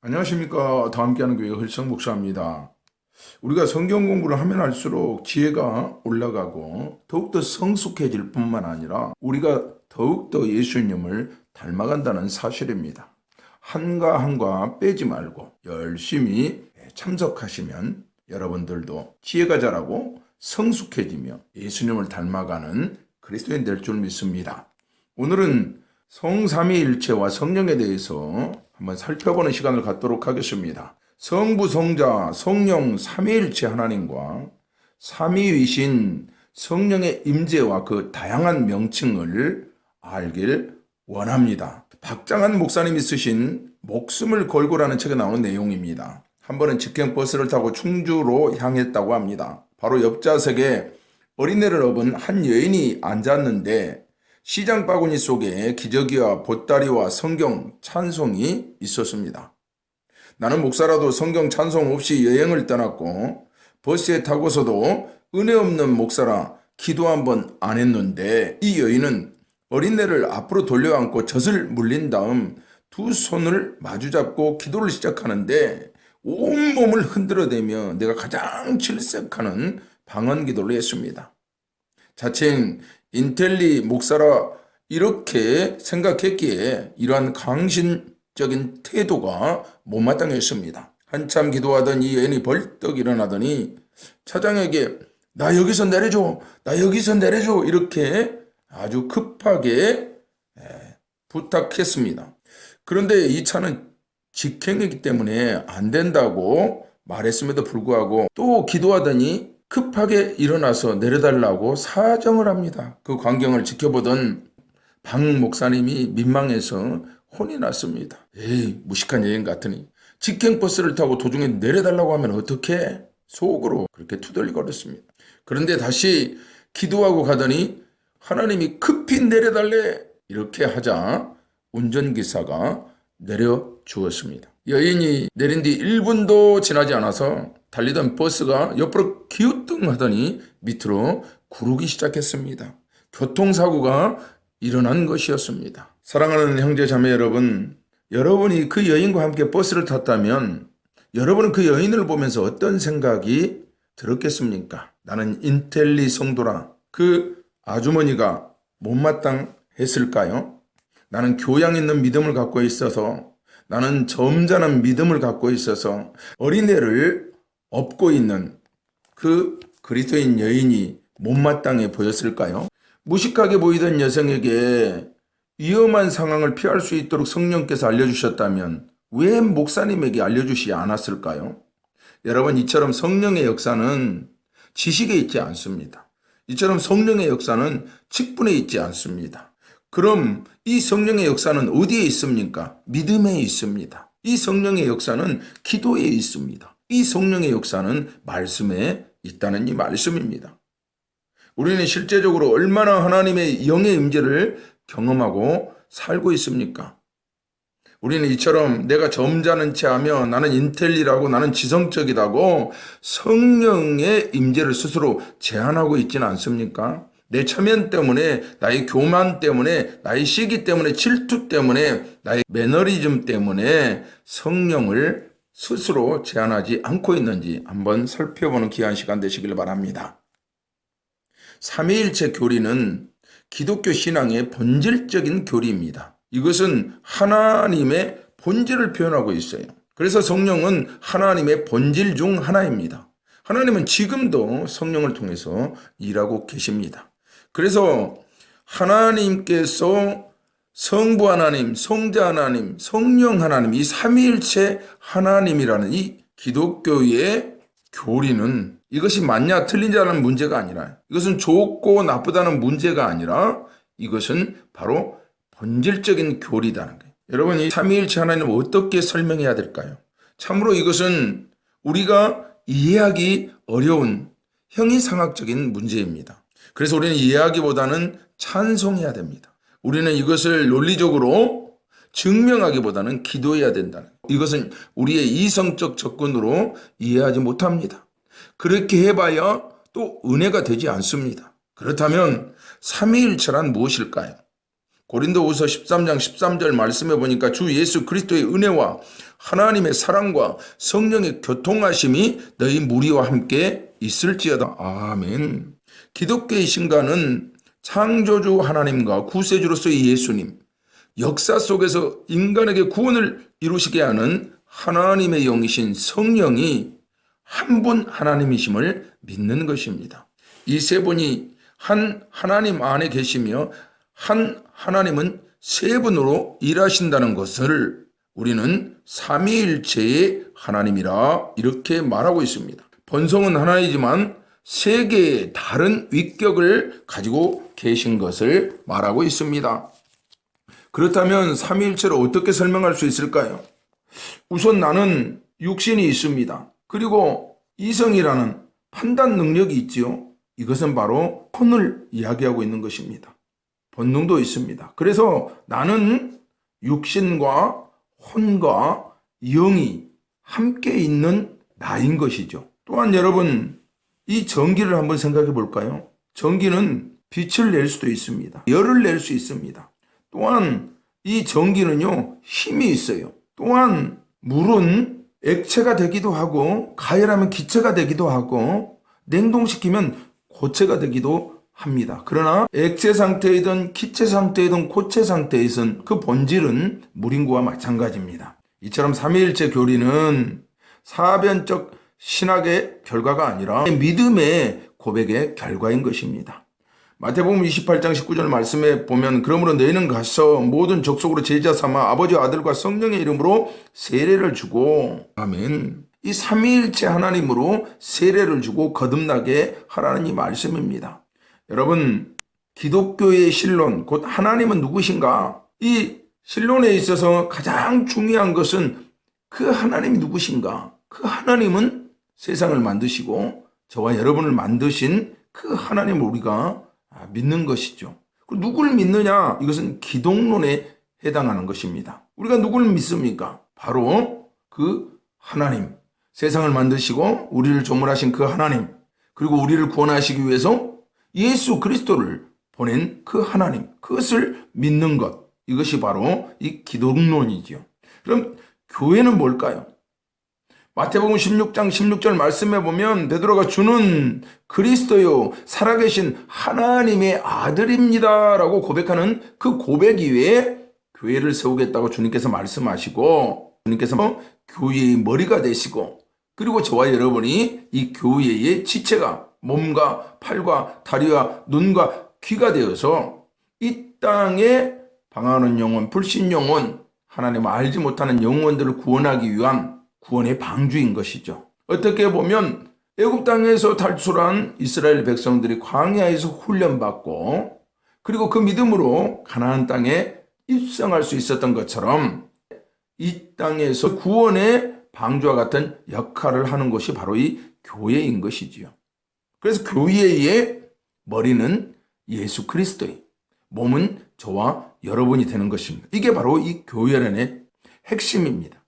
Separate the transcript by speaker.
Speaker 1: 안녕하십니까. 다 함께하는 교회 흘성 목사입니다. 우리가 성경 공부를 하면 할수록 지혜가 올라가고 더욱더 성숙해질 뿐만 아니라 우리가 더욱더 예수님을 닮아간다는 사실입니다. 한과 한과 빼지 말고 열심히 참석하시면 여러분들도 지혜가 자라고 성숙해지며 예수님을 닮아가는 그리스도인 될 줄 믿습니다. 오늘은 성삼위일체와 성령에 대해서 한번 살펴보는 시간을 갖도록 하겠습니다. 성부, 성자, 성령 삼위일체 하나님과 삼위이신 성령의 임재와 그 다양한 명칭을 알길 원합니다. 박장한 목사님이 쓰신 목숨을 걸고라는 책에 나오는 내용입니다. 한 번은 직행버스를 타고 충주로 향했다고 합니다. 바로 옆좌석에 어린애를 업은 한 여인이 앉았는데 시장 바구니 속에 기저귀와 보따리와 성경 찬송이 있었습니다. 나는 목사라도 성경 찬송 없이 여행을 떠났고 버스에 타고서도 은혜 없는 목사라 기도 한 번 안 했는데 이 여인은 어린애를 앞으로 돌려안고 젖을 물린 다음 두 손을 마주잡고 기도를 시작하는데 온몸을 흔들어대며 내가 가장 질색하는 방언 기도를 했습니다. 자칭 인텔리 목사라 이렇게 생각했기에 이러한 강신적인 태도가 못마땅했습니다. 한참 기도하던 이 여인이 벌떡 일어나더니 차장에게 나 여기서 내려줘, 나 여기서 내려줘 이렇게 아주 급하게 부탁했습니다. 그런데 이 차는 직행이기 때문에 안 된다고 말했음에도 불구하고 또 기도하더니 급하게 일어나서 내려달라고 사정을 합니다. 그 광경을 지켜보던 박 목사님이 민망해서 혼이 났습니다. 에이, 무식한 여인 같으니 직행버스를 타고 도중에 내려달라고 하면 어떡해? 속으로 그렇게 투덜거렸습니다. 그런데 다시 기도하고 가더니 하나님이 급히 내려달래 이렇게 하자 운전기사가 내려주었습니다. 여인이 내린 뒤 1분도 지나지 않아서 달리던 버스가 옆으로 기우뚱하더니 밑으로 구르기 시작했습니다. 교통사고가 일어난 것이었습니다. 사랑하는 형제 자매 여러분, 여러분이 그 여인과 함께 버스를 탔다면 여러분은 그 여인을 보면서 어떤 생각이 들었겠습니까? 나는 인텔리 성도라. 그 아주머니가 못마땅했을까요? 나는 교양 있는 믿음을 갖고 있어서, 나는 점잖은 믿음을 갖고 있어서 어린애를 업고 있는 그 그리스도인 여인이 못마땅해 보였을까요? 무식하게 보이던 여성에게 위험한 상황을 피할 수 있도록 성령께서 알려주셨다면 왜 목사님에게 알려주시지 않았을까요? 여러분, 이처럼 성령의 역사는 지식에 있지 않습니다. 이처럼 성령의 역사는 직분에 있지 않습니다. 그럼 이 성령의 역사는 어디에 있습니까? 믿음에 있습니다. 이 성령의 역사는 기도에 있습니다. 이 성령의 역사는 말씀에 있다는 이 말씀입니다. 우리는 실제적으로 얼마나 하나님의 영의 임재를 경험하고 살고 있습니까? 우리는 이처럼 내가 점잖은 체 하며 나는 인텔리라고 나는 지성적이라고 성령의 임재를 스스로 제한하고 있지는 않습니까? 내 체면 때문에, 나의 교만 때문에, 나의 시기 때문에, 질투 때문에, 나의 매너리즘 때문에 성령을 스스로 제한하지 않고 있는지 한번 살펴보는 귀한 시간 되시길 바랍니다. 삼위일체 교리는 기독교 신앙의 본질적인 교리입니다. 이것은 하나님의 본질을 표현하고 있어요. 그래서 성령은 하나님의 본질 중 하나입니다. 하나님은 지금도 성령을 통해서 일하고 계십니다. 그래서 하나님께서 성부 하나님, 성자 하나님, 성령 하나님, 이 삼위일체 하나님이라는 이 기독교의 교리는 이것이 맞냐 틀린자라는 문제가 아니라, 이것은 좋고 나쁘다는 문제가 아니라 이것은 바로 본질적인 교리다는 거예요. 여러분, 이 삼위일체 하나님을 어떻게 설명해야 될까요? 참으로 이것은 우리가 이해하기 어려운 형이상학적인 문제입니다. 그래서 우리는 이해하기보다는 찬송해야 됩니다. 우리는 이것을 논리적으로 증명하기보다는 기도해야 된다는 거예요. 이것은 우리의 이성적 접근으로 이해하지 못합니다. 그렇게 해봐야 또 은혜가 되지 않습니다. 그렇다면 삼위일체란 무엇일까요? 고린도후서 13장 13절 말씀해 보니까 주 예수 그리스도의 은혜와 하나님의 사랑과 성령의 교통하심이 너희 무리와 함께 있을지어다. 아멘. 기독교의 신가는 창조주 하나님과 구세주로서의 예수님, 역사 속에서 인간에게 구원을 이루시게 하는 하나님의 영이신 성령이 한 분 하나님이심을 믿는 것입니다. 이 세 분이 한 하나님 안에 계시며 한 하나님은 세 분으로 일하신다는 것을 우리는 삼위일체의 하나님이라 이렇게 말하고 있습니다. 본성은 하나이지만 세 개의 다른 위격을 가지고 계신 것을 말하고 있습니다. 그렇다면 삼위일체를 어떻게 설명할 수 있을까요? 우선 나는 육신이 있습니다. 그리고 이성이라는 판단 능력이 있지요. 이것은 바로 혼을 이야기하고 있는 것입니다. 본능도 있습니다. 그래서 나는 육신과 혼과 영이 함께 있는 나인 것이죠. 또한 여러분, 이 전기를 한번 생각해 볼까요? 전기는 빛을 낼 수도 있습니다. 열을 낼 수 있습니다. 또한 이 전기는요, 힘이 있어요. 또한 물은 액체가 되기도 하고, 가열하면 기체가 되기도 하고, 냉동시키면 고체가 되기도 합니다. 그러나 액체 상태이든 기체 상태이든 고체 상태이든 그 본질은 물인 거와 마찬가지입니다. 이처럼 삼위일체 교리는 사변적 신학의 결과가 아니라 믿음의 고백의 결과인 것입니다. 마태복음 28장 19절 말씀에 보면 그러므로 너희는 가서 모든 족속으로 제자 삼아 아버지와 아들과 성령의 이름으로 세례를 주고 아멘. 이 삼위일체 하나님으로 세례를 주고 거듭나게 하라는 이 말씀입니다. 여러분, 기독교의 신론 곧 하나님은 누구신가? 이 신론에 있어서 가장 중요한 것은 그 하나님이 누구신가? 그 하나님은 세상을 만드시고 저와 여러분을 만드신 그 하나님을 우리가 믿는 것이죠. 누구를 믿느냐? 이것은 기독론에 해당하는 것입니다. 우리가 누구를 믿습니까? 바로 그 하나님, 세상을 만드시고 우리를 조물하신 그 하나님, 그리고 우리를 구원하시기 위해서 예수 그리스도를 보낸 그 하나님, 그것을 믿는 것, 이것이 바로 이 기독론이죠. 그럼 교회는 뭘까요? 마태복음 16장 16절 말씀해 보면 베드로가 주는 그리스도요 살아계신 하나님의 아들입니다 라고 고백하는 그 고백 이외에 교회를 세우겠다고 주님께서 말씀하시고 주님께서 교회의 머리가 되시고 그리고 저와 여러분이 이 교회의 지체가 몸과 팔과 다리와 눈과 귀가 되어서 이 땅에 방황하는 영혼, 불신 영혼, 하나님을 알지 못하는 영혼들을 구원하기 위한 구원의 방주인 것이죠. 어떻게 보면 애굽 땅에서 탈출한 이스라엘 백성들이 광야에서 훈련받고 그리고 그 믿음으로 가나안 땅에 입성할 수 있었던 것처럼 이 땅에서 구원의 방주와 같은 역할을 하는 것이 바로 이 교회인 것이지요. 그래서 교회의 머리는 예수 그리스도의, 몸은 저와 여러분이 되는 것입니다. 이게 바로 이 교회론의 핵심입니다.